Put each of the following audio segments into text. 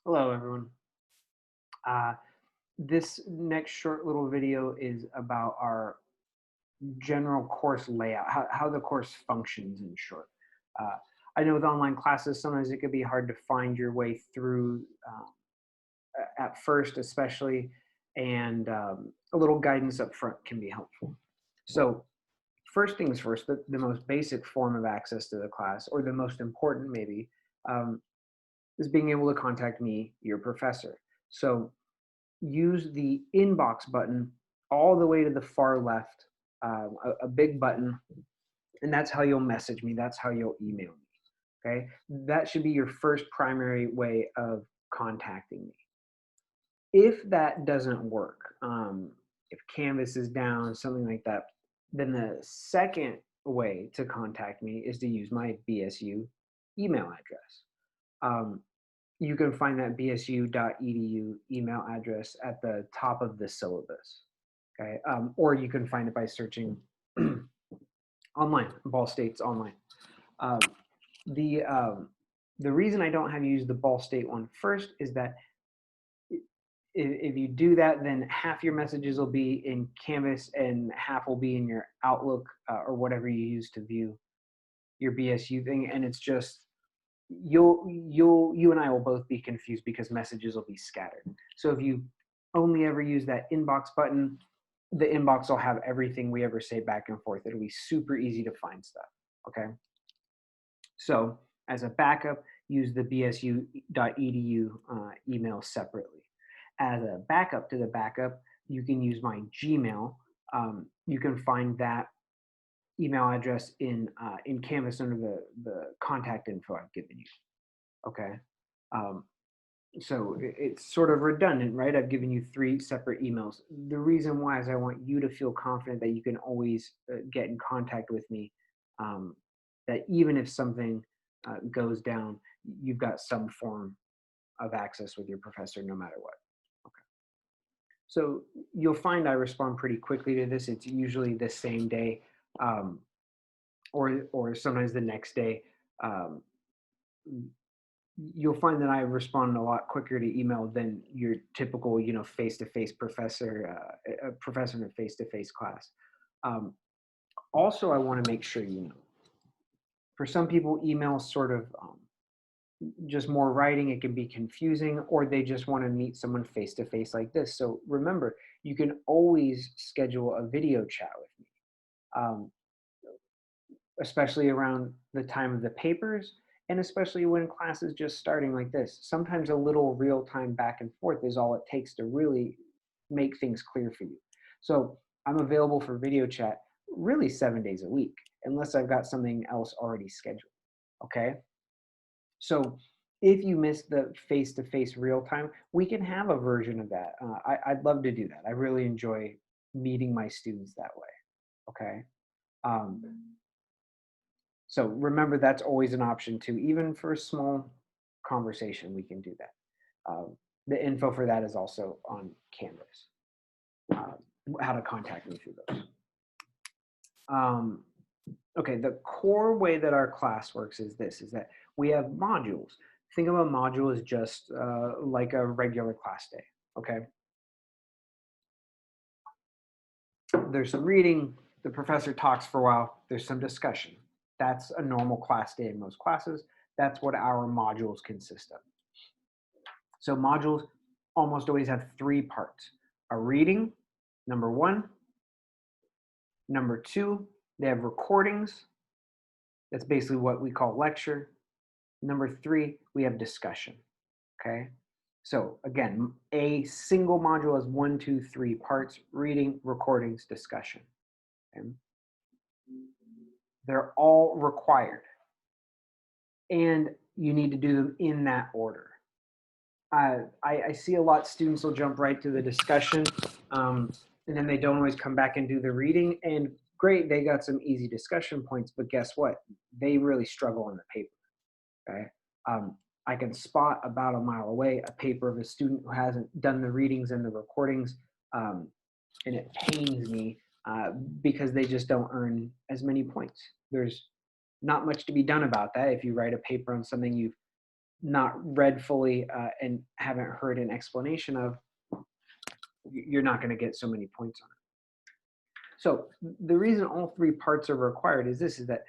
Hello, everyone. Uh, this next short little video is about our general course layout, how the course functions in short. Uh, I know with online classes, sometimes it could be hard to find your way through at first, especially, and a little guidance up front can be helpful. So, first things first, the most basic form of access to the class, or the most important maybe, um, is being able to contact me, your professor. So, use the inbox button all the way to the far left, a big button, and that's how you'll message me. That's how you'll email me. Okay. That should be your first primary way of contacting me. If that doesn't work, if Canvas is down, something like that, then the second way to contact me is to use my BSU email address. Um, you can find that bsu.edu email address at the top of the syllabus. Okay, or you can find it by searching online, Ball State's online. Um, the um, the reason I don't have you use the Ball State one first is that if you do that, then half your messages will be in Canvas and half will be in your Outlook or whatever you use to view your BSU thing, and it's just you and I will both be confused because messages will be scattered. So if you only ever use that inbox button, the inbox will have everything we ever say back and forth. It'll be super easy to find stuff. Okay. So as a backup, use the bsu.edu email separately. As a backup to the backup, you can use my Gmail. You can find that email address in Canvas under the contact info I've given you. Okay. Um, so it's sort of redundant, right? I've given you three separate emails. The reason why is I want you to feel confident that you can always get in contact with me. Um, that even if something goes down, you've got some form of access with your professor no matter what. Okay. So you'll find I respond pretty quickly to this. It's usually the same day, um, or sometimes the next day. Um, you'll find that I respond a lot quicker to email than your typical, face-to-face professor, a professor in a face-to-face class. Um, Also, I want to make sure you know, for some people, email sort of just more writing. It can be confusing, or they just want to meet someone face-to-face like this. So remember, you can always schedule a video chat with me. Um, Especially around the time of the papers and especially when class is just starting like this. Sometimes a little real time back and forth is all it takes to really make things clear for you. So I'm available for video chat really 7 days a week, unless I've got something else already scheduled. Okay. So if you miss the face to face real time, we can have a version of that. I'd love to do that. I really enjoy meeting my students that way. Okay. Um, So remember, that's always an option too. Even for a small conversation, we can do that. The info for that is also on Canvas. Uh, how to contact me through those. Um, okay, the core way that our class works is this: is that we have modules. Think of a module as just like a regular class day. Okay, there's some reading. The professor talks for a while. There's some discussion. That's a normal class day in most classes. That's what our modules consist of. So modules almost always have three parts: a reading, number one; number two, they have recordings. That's basically what we call lecture. Number three, we have discussion. Okay. So again, a single module has 1, 2, 3 parts: reading, recordings, discussion. Okay? They're all required, and you need to do them in that order. I see a lot students will jump right to the discussion, um, and then they don't always come back and do the reading. And great, they got some easy discussion points, but guess what? They really struggle in the paper. Okay, um, I can spot about a mile away a paper of a student who hasn't done the readings and the recordings, um, and it pains me because they just don't earn as many points. There's not much to be done about that. If you write a paper on something you've not read fully and haven't heard an explanation of, you're not going to get so many points on it. So the reason all three parts are required is this, is that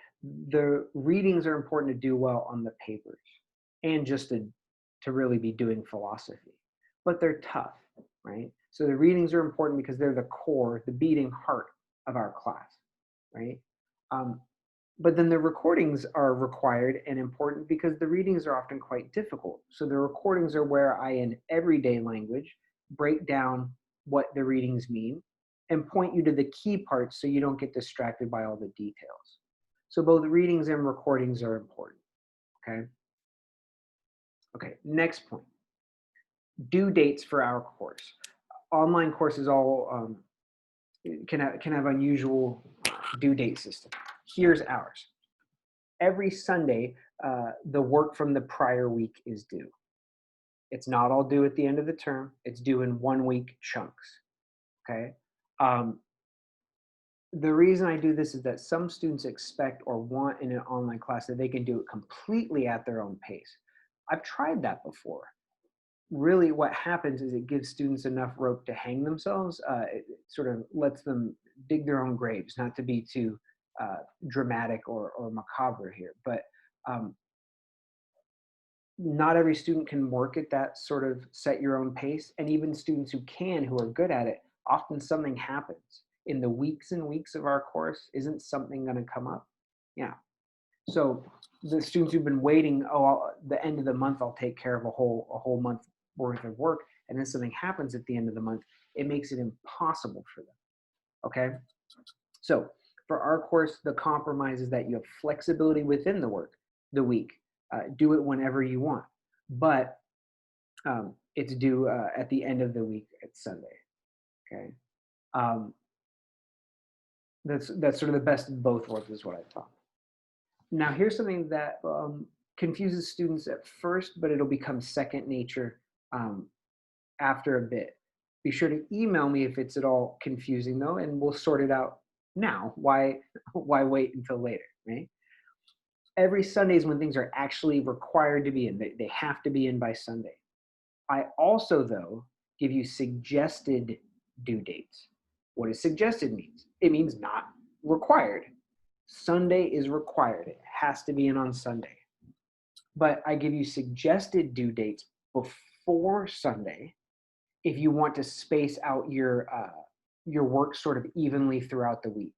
the readings are important to do well on the papers and just to really be doing philosophy, but they're tough, right? So the readings are important because they're the core, the beating heart of our class, right? Um, but then the recordings are required and important because the readings are often quite difficult. So the recordings are where I, in everyday language, break down what the readings mean and point you to the key parts so you don't get distracted by all the details. So both readings and recordings are important, okay? Okay, next point, due dates for our course. Online courses all can have unusual due date system. Here's ours. Every Sunday, the work from the prior week is due. It's not all due at the end of the term. It's due in 1 week chunks, okay? Um, the reason I do this is that some students expect or want in an online class that they can do it completely at their own pace. I've tried that before. Really what happens is it gives students enough rope to hang themselves. It sort of lets them dig their own graves, not to be too dramatic or macabre here, but um, not every student can work at that sort of set your own pace. And even students who can, who are good at it, often something happens. In the weeks and weeks of our course, isn't something going to come up? Yeah. So the students who've been waiting, the end of the month, I'll take care of a whole month worth of work, and then something happens at the end of the month, it makes it impossible for them. Okay. So for our course, the compromise is that you have flexibility within the week. Do it whenever you want, but it's due at the end of the week at Sunday. Okay. Um, that's sort of the best of both worlds is what I thought. Now here's something that confuses students at first, but it'll become second nature um, after a bit. Be sure to email me if it's at all confusing though, and we'll sort it out now. Why wait until later, right? Every Sunday is when things are actually required to be in. They have to be in by Sunday. I also, though, give you suggested due dates. What does suggested means? It means not required. Sunday is required. It has to be in on Sunday. But I give you suggested due dates before Sunday if you want to space out your work sort of evenly throughout the week.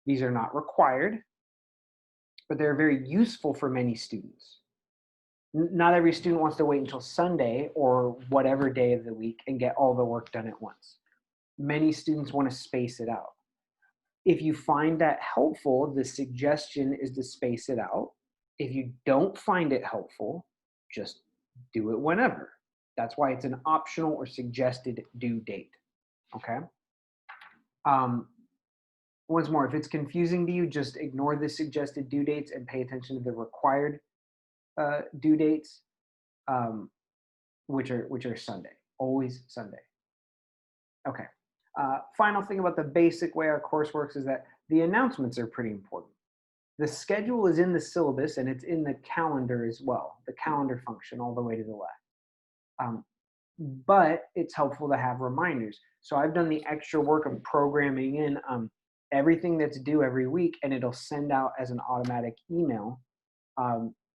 These are not required, but they're very useful for many students. Not every student wants to wait until Sunday or whatever day of the week and get all the work done at once. Many students want to space it out. If you find that helpful, the suggestion is to space it out. If you don't find it helpful, just do it whenever. That's why it's an optional or suggested due date. Okay. Um, once more, if it's confusing to you, just ignore the suggested due dates and pay attention to the required due dates, um, which are Sunday, always Sunday. Okay. Final thing about the basic way our course works is that the announcements are pretty important. The schedule is in the syllabus and it's in the calendar as well, the calendar function all the way to the left. But it's helpful to have reminders. So I've done the extra work of programming in everything that's due every week, and it'll send out as an automatic email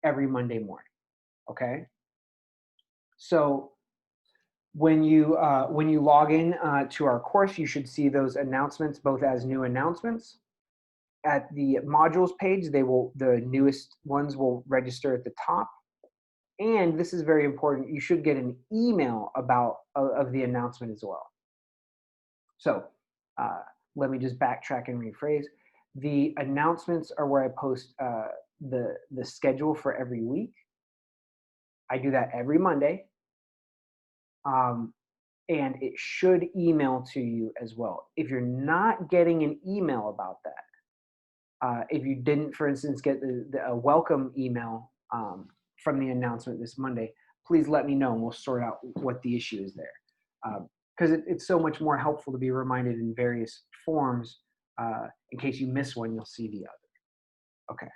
every Monday morning. Okay. So when you log in to our course, you should see those announcements both as new announcements. At the modules page, the newest ones will register at the top. And this is very important. You should get an email of the announcement as well. So let me just backtrack and rephrase. The announcements are where I post the schedule for every week. I do that every Monday. And it should email to you as well. If you're not getting an email about that, if you didn't, for instance, get a welcome email from the announcement this Monday, please let me know and we'll sort out what the issue is there. Because it's so much more helpful to be reminded in various forms. In case you miss one, you'll see the other. Okay.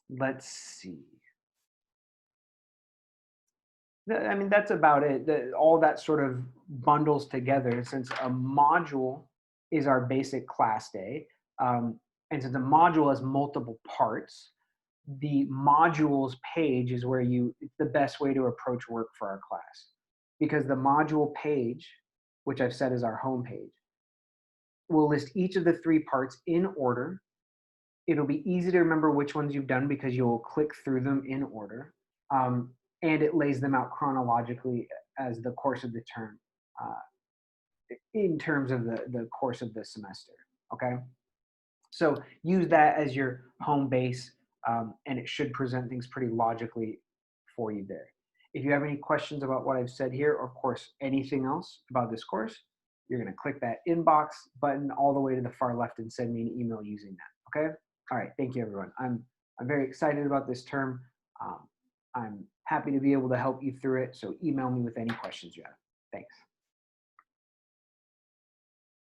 Let's see. I mean, that's about it. All that sort of bundles together since a module is our basic class day. Um, and since a module has multiple parts, the modules page is where it's the best way to approach work for our class. Because the module page, which I've said is our home page, will list each of the three parts in order. It'll be easy to remember which ones you've done because you'll click through them in order. Um, and it lays them out chronologically as the course of the term uh, in terms of the course of the semester. Okay. So use that as your home base, and it should present things pretty logically for you there. If you have any questions about what I've said here, or of course anything else about this course, you're going to click that inbox button all the way to the far left and send me an email using that. Okay. All right. Thank you, everyone. I'm very excited about this term. Um, I'm happy to be able to help you through it. So email me with any questions you have. Thanks.